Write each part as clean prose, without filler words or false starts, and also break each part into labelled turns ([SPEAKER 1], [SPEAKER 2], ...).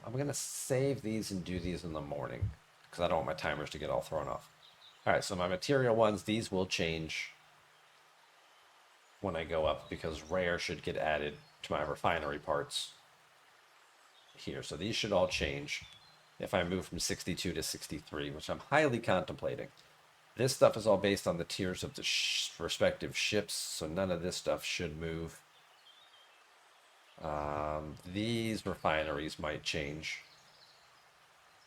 [SPEAKER 1] I'm gonna save these and do these in the morning because I don't want my timers to get all thrown off. All right, so my material ones, these will change when I go up because rare should get added to my refinery parts here. So these should all change if I move from 62 to 63, which I'm highly contemplating. This stuff is all based on the tiers of the respective ships, so none of this stuff should move. These refineries might change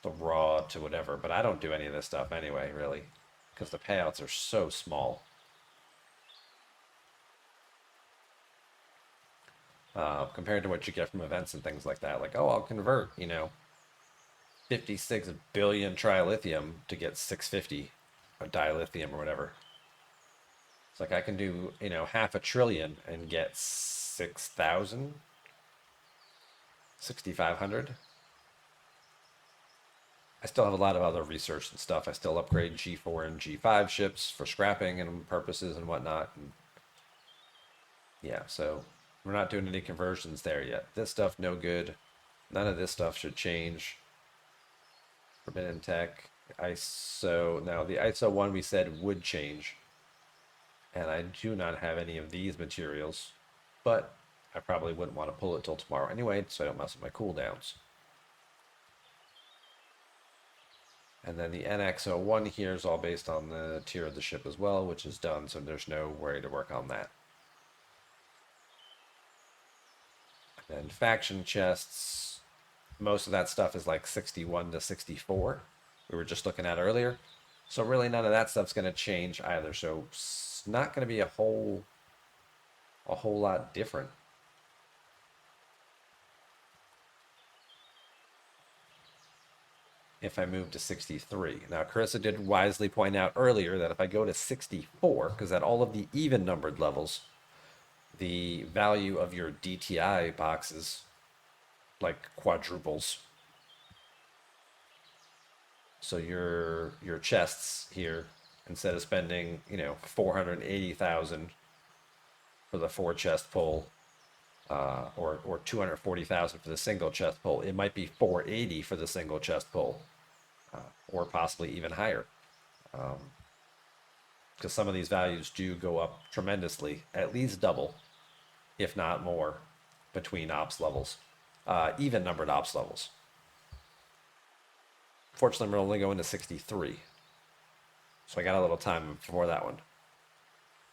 [SPEAKER 1] the raw to whatever, but I don't do any of this stuff anyway, really, because the payouts are so small. Compared to what you get from events and things like that. Like, oh, I'll convert, 56 billion trilithium to get 650 of dilithium or whatever. It's like I can do, half a trillion and get 6,000, 6,500. I still have a lot of other research and stuff. I still upgrade G4 and G5 ships for scrapping and purposes and whatnot. And yeah, so we're not doing any conversions there yet. This stuff, no good. None of this stuff should change. Forbidden Tech, ISO. Now, the ISO one we said would change. And I do not have any of these materials. But I probably wouldn't want to pull it till tomorrow anyway, so I don't mess with my cooldowns. And then the NX01 here is all based on the tier of the ship as well, which is done, so there's no worry to work on that. And faction chests, most of that stuff is like 61 to 64. We were just looking at earlier. So really none of that stuff's going to change either. So it's not going to be a whole lot different. If I move to 63. Now, Carissa did wisely point out earlier that if I go to 64, because at all of the even numbered levels, the value of your DTI boxes like quadruples. So your chests here, instead of spending 480,000 for the 4 chest pull, or 240,000 for the single chest pull, it might be 480 for the single chest pull, or possibly even higher. Because some of these values do go up tremendously, at least double, if not more, between ops levels, even numbered ops levels. Fortunately, we're only going to 63. So I got a little time before that one.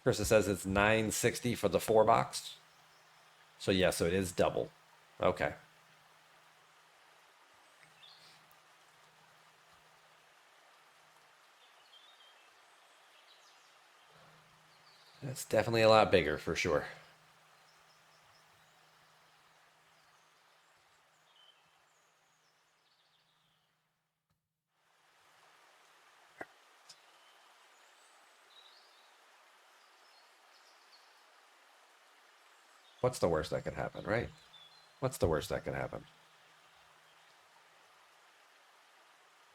[SPEAKER 1] Krista says it's 960 for the 4 box. So yeah, so it is double. Okay. That's definitely a lot bigger for sure. What's the worst that could happen, right? What's the worst that could happen?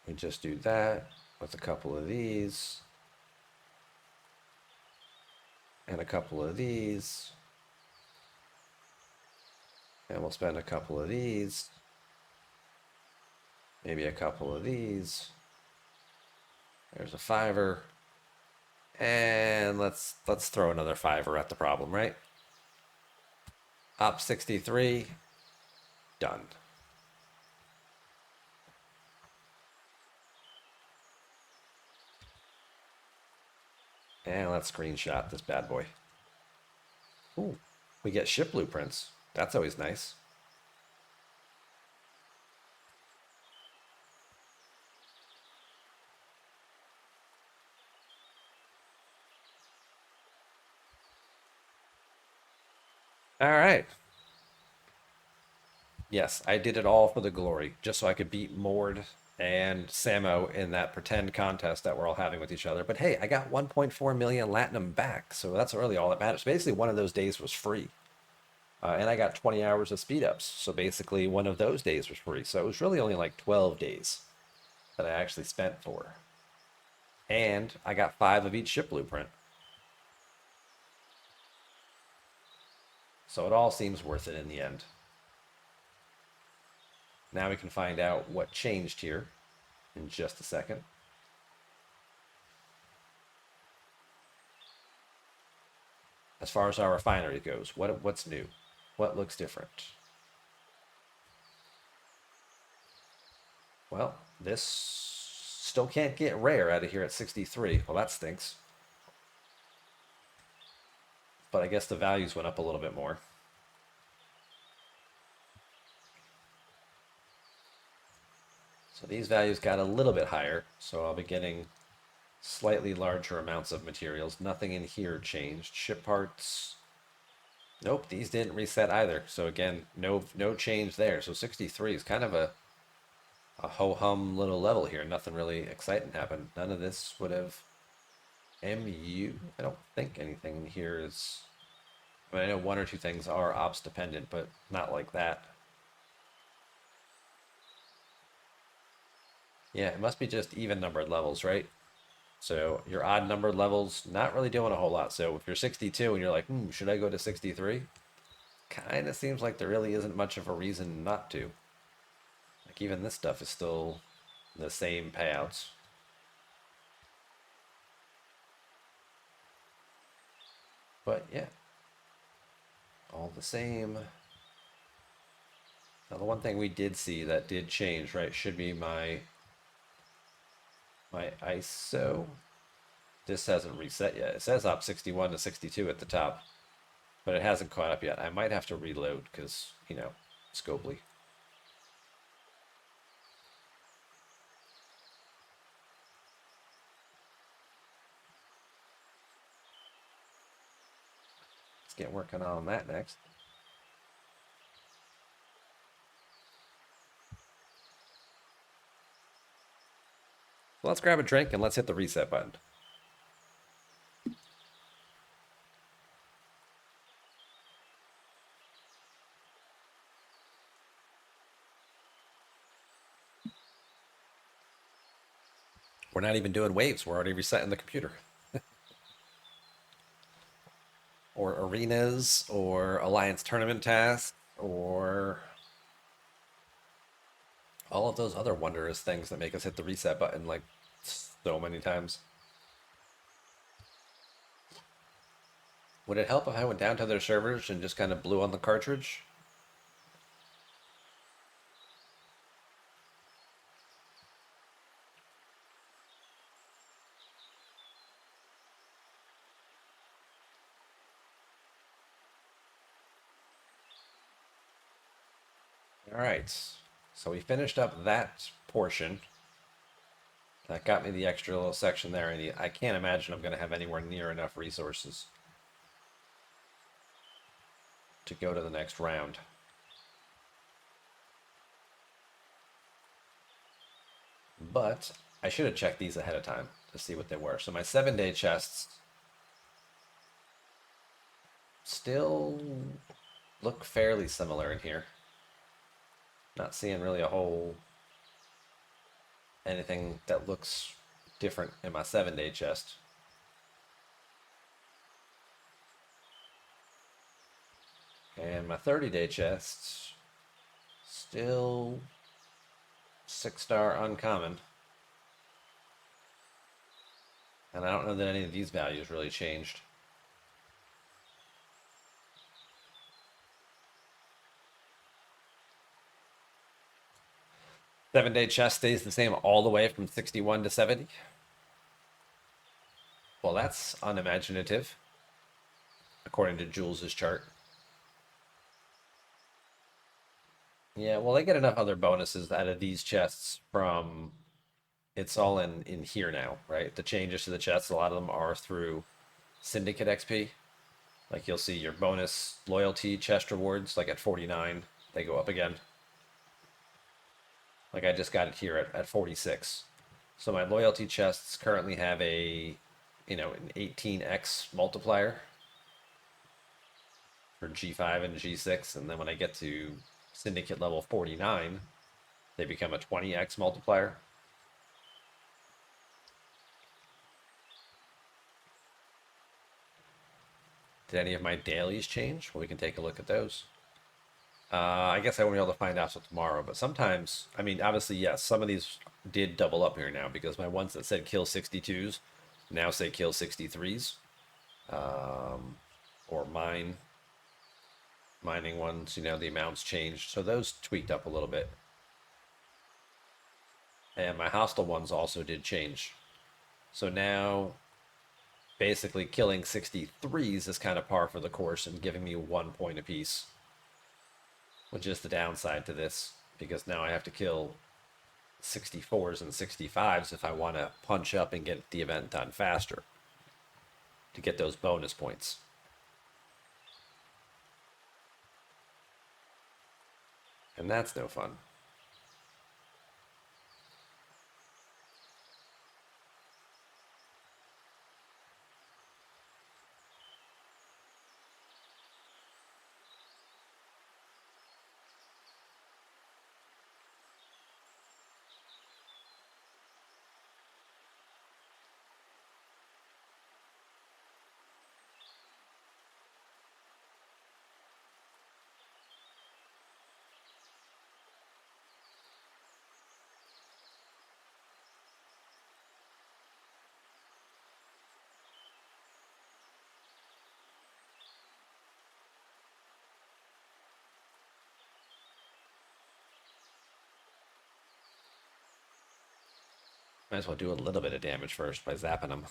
[SPEAKER 1] We just do that with a couple of these and a couple of these. And we'll spend a couple of these, maybe a couple of these. There's a fiver. And let's throw another fiver at the problem, right? Op 63, done. And let's screenshot this bad boy. Ooh, we get ship blueprints. That's always nice. All right. Yes, I did it all for the glory, just so I could beat Mord and Samo in that pretend contest that we're all having with each other. But hey, I got 1.4 million Latinum back, so that's really all that matters. Basically, one of those days was free. And I got 20 hours of speed ups. So basically, one of those days was free. So it was really only like 12 days that I actually spent for. And I got 5 of each ship blueprint. So it all seems worth it in the end. now we can find out what changed here in just a second. As far as our refinery goes, what's new? What looks different? Well, this still can't get rare out of here at 63. Well, that stinks. But I guess the values went up a little bit more. So these values got a little bit higher, so I'll be getting slightly larger amounts of materials. Nothing in here changed. Ship parts. Nope, these didn't reset either. So again, no change there. So 63 is kind of a ho-hum little level here. Nothing really exciting happened. None of this would have MU. I don't think anything in here is. I mean, I know one or two things are ops dependent, but not like that. Yeah, it must be just even numbered levels, right? So your odd numbered levels not really doing a whole lot. So if you're 62 and you're like, should I go to 63? Kind of seems like there really isn't much of a reason not to. Like even this stuff is still the same payouts. But yeah, all the same. Now the one thing we did see that did change, right, should be my ISO. This hasn't reset yet. It says op 61 to 62 at the top, but it hasn't caught up yet. I might have to reload because, Scopely. Let's get working on that next. Let's grab a drink and let's hit the reset button. We're not even doing waves. We're already resetting the computer. Or arenas, or alliance tournament tasks, or all of those other wondrous things that make us hit the reset button like so many times. Would it help if I went down to their servers and just kind of blew on the cartridge? All right, so we finished up that portion. That got me the extra little section there, and I can't imagine I'm going to have anywhere near enough resources to go to the next round. But I should have checked these ahead of time to see what they were. So my 7-day chests still look fairly similar in here. Not seeing really a whole anything that looks different in my 7-day chest. And my 30-day chest still 6-star uncommon. And I don't know that any of these values really changed. Seven-day chest stays the same all the way from 61 to 70. Well, that's unimaginative, according to Jules's chart. Yeah, well, they get enough other bonuses out of these chests from it's all in here now, right? The changes to the chests, a lot of them are through Syndicate XP. Like you'll see your bonus loyalty chest rewards, like at 49, they go up again. Like I just got it here at 46. So my loyalty chests currently have an 18x multiplier for G5 and G6, and then when I get to Syndicate level 49, they become a 20x multiplier. Did any of my dailies change? Well, we can take a look at those. I guess I won't be able to find out till tomorrow, but sometimes, I mean, obviously, yes, some of these did double up here now because my ones that said kill 62s now say kill 63s. Or mining ones, the amounts changed. So those tweaked up a little bit. And my hostile ones also did change. So now basically killing 63s is kind of par for the course and giving me 1 point apiece, which is the downside to this because now I have to kill 64s and 65s if I want to punch up and get the event done faster to get those bonus points. And that's no fun. Might as well do a little bit of damage first by zapping them.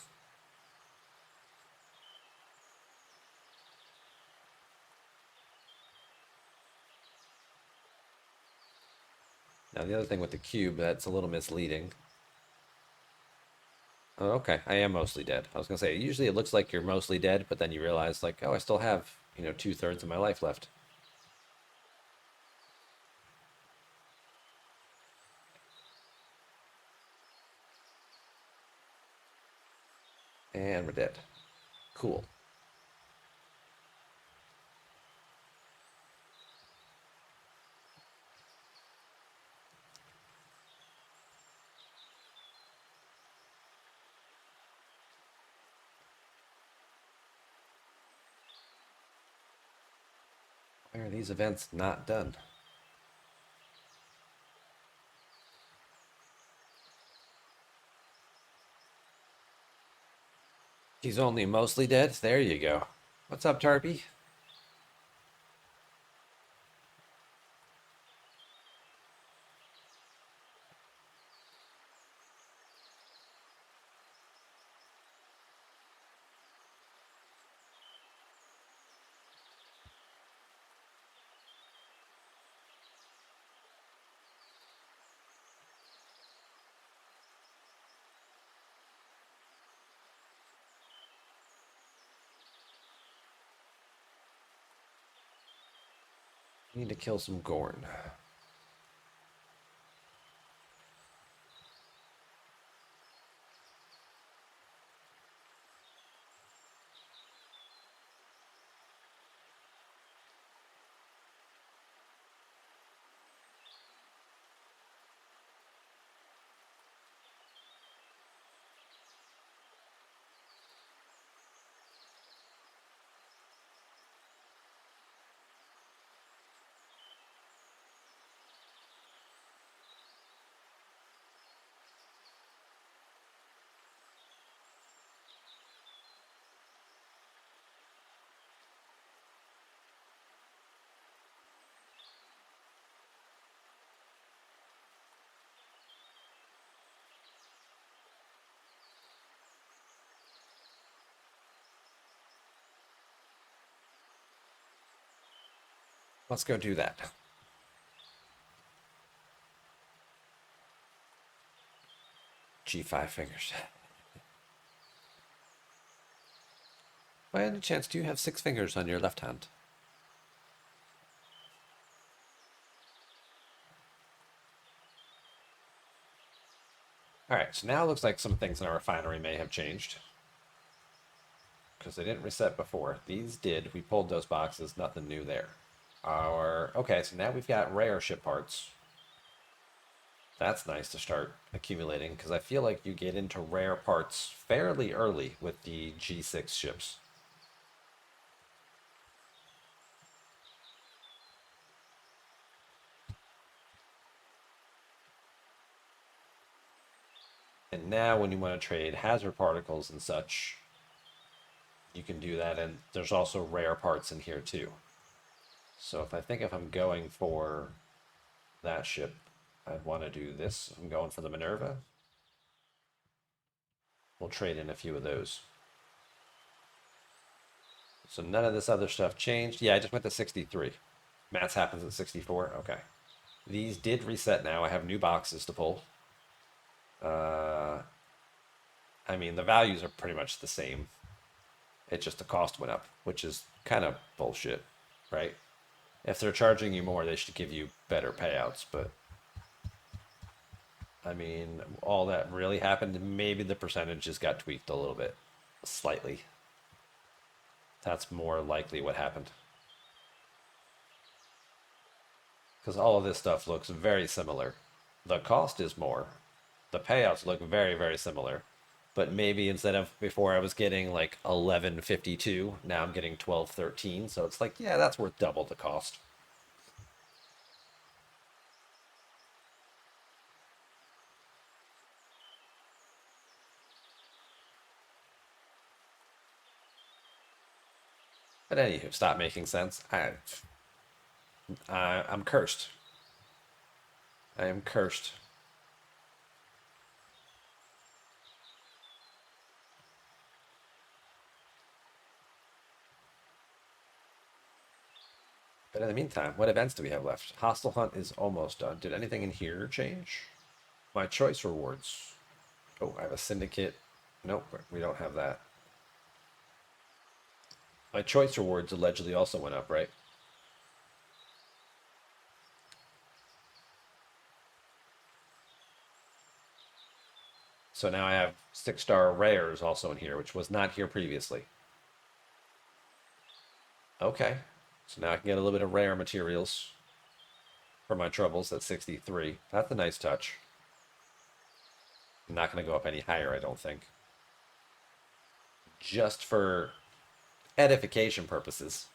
[SPEAKER 1] Now, the other thing with the cube that's a little misleading. Oh, okay, I am mostly dead. I was gonna say, usually it looks like you're mostly dead, but then you realize, like, oh, I still have, 2/3 of my life left. And we're dead. Cool. Why are these events not done? He's only mostly dead? There you go. What's up, Tarpy? Need to kill some Gorn. Let's go do that. G5 fingers. By any chance, do you have 6 fingers on your left hand? Alright, so now it looks like some things in our refinery may have changed. Because they didn't reset before. These did. We pulled those boxes. Nothing new there. Okay, so now we've got rare ship parts. That's nice to start accumulating because I feel like you get into rare parts fairly early with the G6 ships. And now when you want to trade hazard particles and such, you can do that. And there's also rare parts in here too. So if I'm going for that ship, I'd want to do this. I'm going for the Minerva. We'll trade in a few of those. So none of this other stuff changed. Yeah, I just went to 63. Matt's happens at 64. Okay. These did reset now. I have new boxes to pull. I mean, the values are pretty much the same. It just the cost went up, which is kind of bullshit, right? If they're charging you more, they should give you better payouts. But I mean, all that really happened, maybe the percentages got tweaked a little bit, slightly. That's more likely what happened. Because all of this stuff looks very similar. The cost is more. The payouts look very, very similar. But maybe instead of before I was getting like 11.52, now I'm getting 12.13. So it's like, yeah, that's worth double the cost. But anywho, stop making sense. I'm cursed. I am cursed. But in the meantime, what events do we have left? Hostile Hunt is almost done. Did anything in here change? My choice rewards. Oh, I have a syndicate. Nope, we don't have that. My choice rewards allegedly also went up, right? So now I have 6-star rares also in here, which was not here previously. Okay. So now I can get a little bit of rare materials for my troubles at 63. That's a nice touch. I'm not going to go up any higher, I don't think. Just for edification purposes,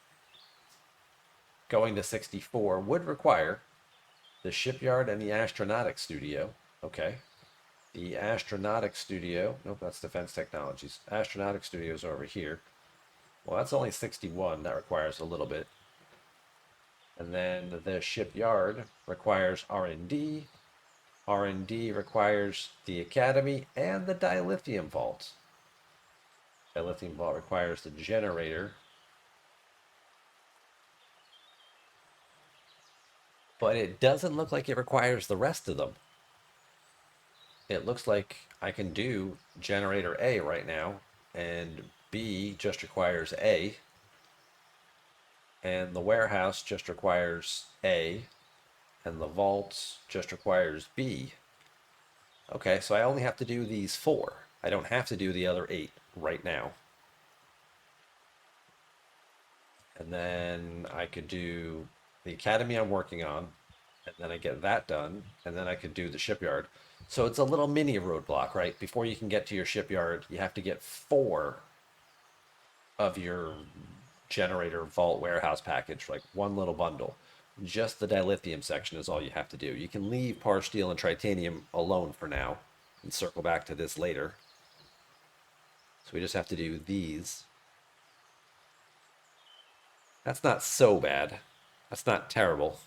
[SPEAKER 1] going to 64 would require the shipyard and the astronautic studio. Okay. The astronautic studio. Nope, that's defense technologies. Astronautic studio is over here. Well, that's only 61. That requires a little bit. And then the shipyard requires R&D. R&D requires the academy and the dilithium vault. Dilithium vault requires the generator. But it doesn't look like it requires the rest of them. It looks like I can do generator A right now, and B just requires A, and the warehouse just requires A, and the vault just requires B. Okay, so I only have to do these 4. I don't have to do the other 8 right now. And then I could do the academy I'm working on, and then I get that done, and then I could do the shipyard. So it's a little mini roadblock, right? Before you can get to your shipyard, you have to get 4 of your generator vault warehouse package, like one little bundle. Just the dilithium section is all you have to do. You can leave par steel and titanium alone for now and circle back to this later. So we just have to do these. That's not so bad. That's not terrible.